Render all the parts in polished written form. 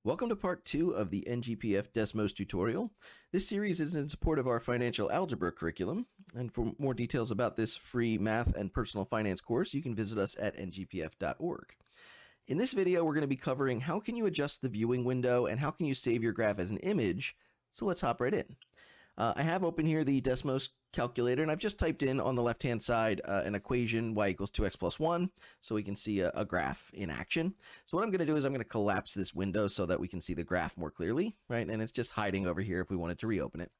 Welcome to part 2 of the NGPF Desmos tutorial. This series is in support of our financial algebra curriculum, and for more details about this free math and personal finance course, you can visit us at ngpf.org. In this video, we're going to be covering how can you adjust the viewing window and how can you save your graph as an image, so let's hop right in. I have open here the Desmos calculator, and I've just typed in on the left-hand side an equation, y equals 2x plus 1, so we can see a graph in action. So what I'm going to do is I'm going to collapse this window so that we can see the graph more clearly, right? And it's just hiding over here if we wanted to reopen it.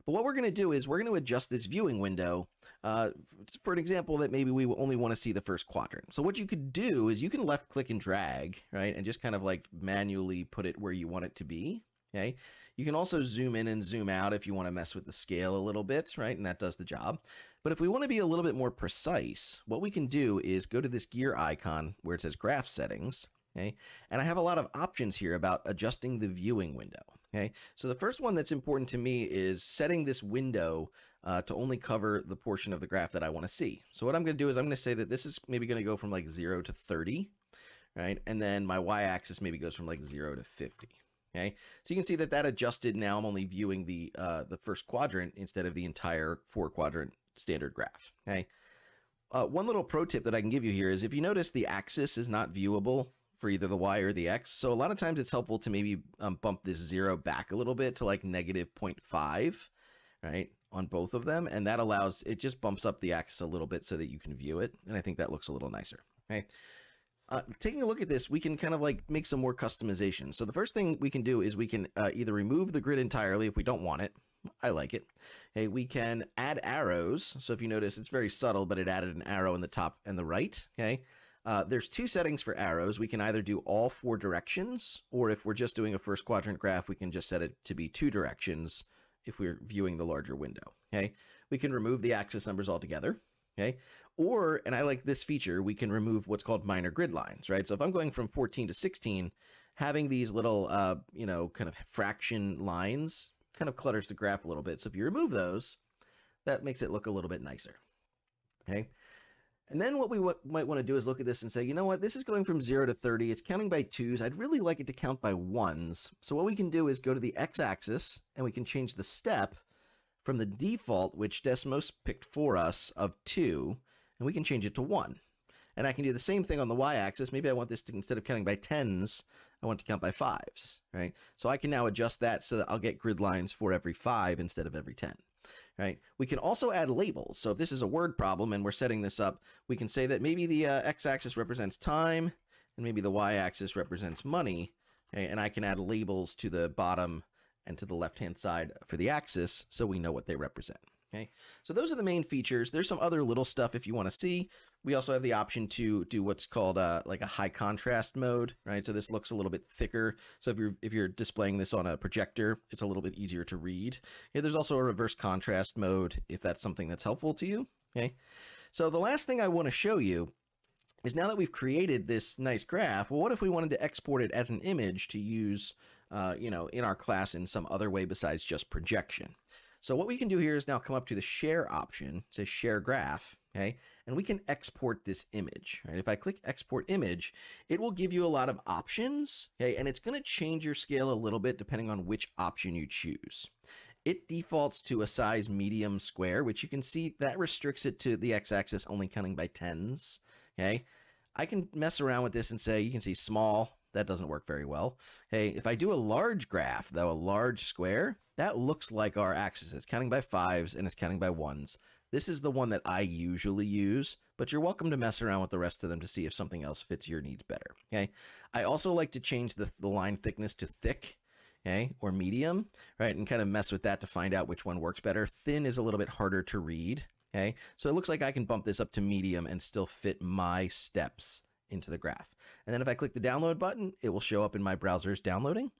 But what we're going to do is we're going to adjust this viewing window for an example that maybe we only want to see the first quadrant. So what you could do is you can left click and drag, right? And just kind of like manually put it where you want it to be. Okay, you can also zoom in and zoom out if you want to mess with the scale a little bit, right? And that does the job. But if we want to be a little bit more precise, what we can do is go to this gear icon where it says graph settings. Okay, and I have a lot of options here about adjusting the viewing window. Okay, so the first one that's important to me is setting this window to only cover the portion of the graph that I want to see. So what I'm going to do is I'm going to say that this is maybe going to go from like 0 to 30, right? And then my y-axis maybe goes from like 0 to 50. Okay, so you can see that that adjusted. Now I'm only viewing the first quadrant instead of the entire 4-quadrant standard graph. Okay, one little pro tip that I can give you here is if you notice the axis is not viewable for either the y or the x, so a lot of times it's helpful to maybe bump this 0 back a little bit to like negative 0.5, right, on both of them, and that allows, it just bumps up the axis a little bit so that you can view it, and I think that looks a little nicer. Okay. Taking a look at this, we can kind of like make some more customization. So the first thing we can do is we can either remove the grid entirely if we don't want it. I like it. Okay, we can add arrows. So if you notice, it's very subtle, but it added an arrow in the top and the right. Okay, there's two settings for arrows. We can either do all 4 directions, or if we're just doing a first quadrant graph, we can just set it to be 2 directions if we're viewing the larger window. Okay, we can remove the axis numbers altogether. Okay, or, and I like this feature, we can remove what's called minor grid lines, right? So if I'm going from 14 to 16, having these little, kind of fraction lines kind of clutters the graph a little bit. So if you remove those, that makes it look a little bit nicer. Okay, and then what we might want to do is look at this and say, you know what, this is going from 0 to 30. It's counting by 2s. I'd really like it to count by 1s. So what we can do is go to the x-axis and we can change the step from the default, which Desmos picked for us, of 2, and we can change it to 1. And I can do the same thing on the y-axis. Maybe I want this to, instead of counting by 10s, I want to count by 5s, right? So I can now adjust that so that I'll get grid lines for every 5 instead of every 10, right? We can also add labels. So if this is a word problem and we're setting this up, we can say that maybe the x-axis represents time, and maybe the y-axis represents money, okay? And I can add labels to the bottom and to the left-hand side for the axis, so we know what they represent. Okay, so those are the main features. There's some other little stuff if you want to see. We also have the option to do what's called like a high contrast mode, right? So this looks a little bit thicker. So if you're displaying this on a projector, it's a little bit easier to read. Yeah, there's also a reverse contrast mode if that's something that's helpful to you. Okay, so the last thing I want to show you is now that we've created this nice graph, well, what if we wanted to export it as an image to use, in our class in some other way besides just projection? So what we can do here is now come up to the share option, say share graph, okay? And we can export this image, right? If I click export image, it will give you a lot of options, okay? And it's going to change your scale a little bit depending on which option you choose. It defaults to a size medium square, which you can see that restricts it to the x-axis only counting by 10s, okay? I can mess around with this and say, you can see small, that doesn't work very well. Hey, if I do a large graph, though, a large square, that looks like our axis. It's counting by 5s and it's counting by 1s. This is the one that I usually use, but you're welcome to mess around with the rest of them to see if something else fits your needs better, okay? I also like to change the line thickness to thick, okay, or medium, right, and kind of mess with that to find out which one works better. Thin is a little bit harder to read, okay? So it looks like I can bump this up to medium and still fit my steps into the graph. And then if I click the download button, it will show up in my browser's downloading,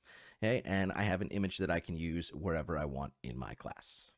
okay? And I have an image that I can use wherever I want in my class.